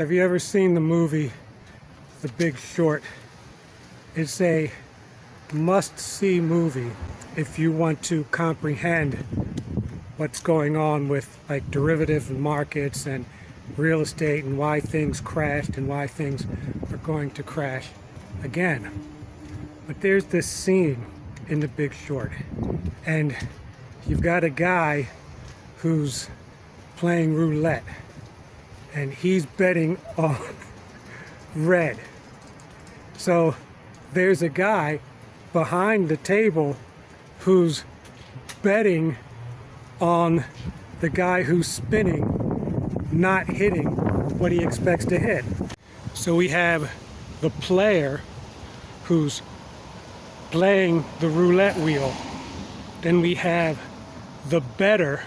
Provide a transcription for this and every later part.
Have you ever seen the movie The Big Short? It's a must-see movie if you want to comprehend what's going on with like derivative markets and real estate and why things crashed and why things are going to crash again. But there's this scene in The Big Short, and you've got a guy who's playing roulette, and he's betting on red. So there's a guy behind the table who's betting on the guy who's spinning not hitting what he expects to hit. So we have the player who's playing the roulette wheel. Then we have the bettor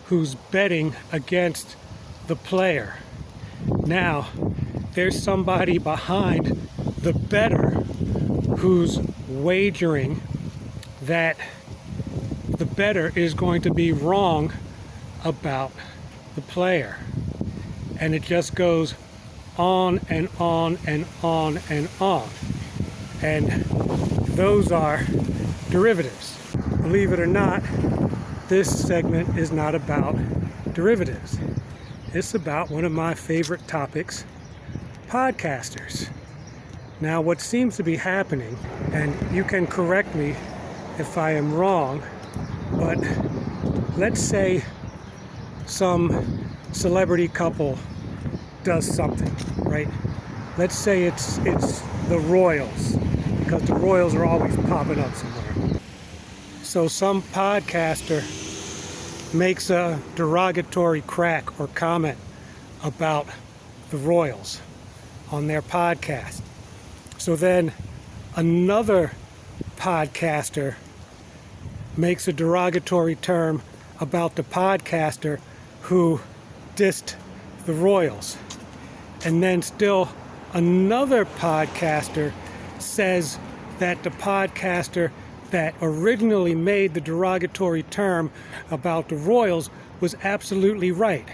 who's betting against the player. Now, there's somebody behind the bettor who's wagering that the bettor is going to be wrong about the player. And it just goes on and on and on and on. And those are derivatives. Believe it or not, this segment is not about derivatives. It's about one of my favorite topics, podcasters. Now, what seems to be happening, and you can correct me if I am wrong, but let's say some celebrity couple does something, right? Let's say it's the Royals, because the Royals are always popping up somewhere. So some podcaster makes a derogatory crack or comment about the Royals on their podcast. So then another podcaster makes a derogatory term about the podcaster who dissed the Royals. And then still another podcaster says that the podcaster that originally made the derogatory term about the Royals was absolutely right.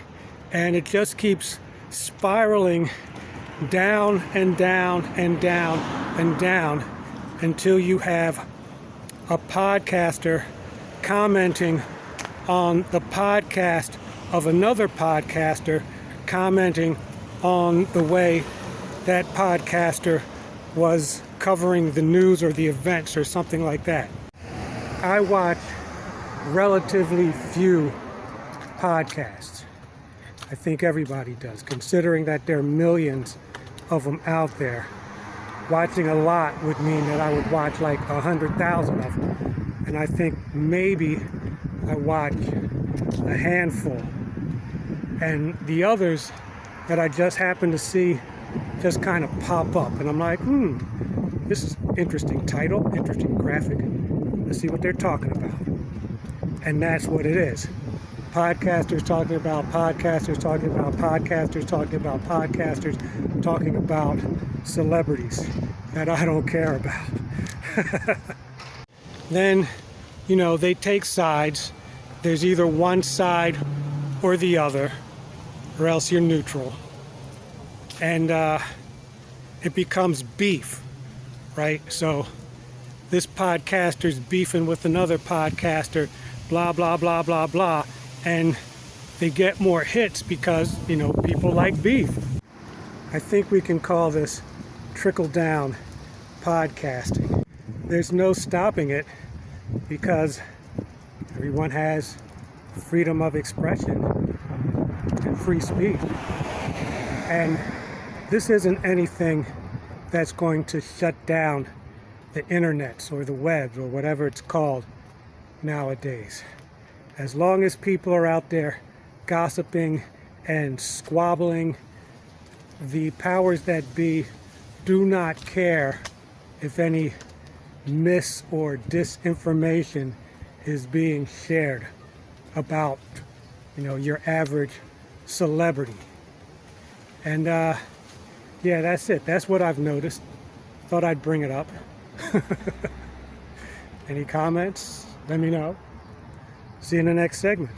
And it just keeps spiraling down and down and down and down until you have a podcaster commenting on the podcast of another podcaster commenting on the way that podcaster was covering the news or the events or something like that. I watch relatively few podcasts. I think everybody does, considering that there are millions of them out there. Watching a lot would mean that I would watch like 100,000 of them. And I think maybe I watch a handful. And the others that I just happen to see just kind of pop up. And I'm like, this is interesting title, interesting graphic. Let's see what they're talking about. And that's what it is. Podcasters talking about podcasters, talking about podcasters, talking about podcasters, talking about celebrities that I don't care about. Then, they take sides. There's either one side or the other, or else you're neutral. And it becomes beef, right? So this podcaster's beefing with another podcaster, blah, blah, blah, blah, blah. And they get more hits because, people like beef. I think we can call this trickle-down podcasting. There's no stopping it because everyone has freedom of expression and free speech. And this isn't anything that's going to shut down the internets or the web or whatever it's called nowadays. As long as people are out there gossiping and squabbling, the powers that be do not care if any mis- or disinformation is being shared about, your average celebrity. And yeah, that's it. That's what I've noticed. Thought I'd bring it up. Any comments? Let me know. See you in the next segment.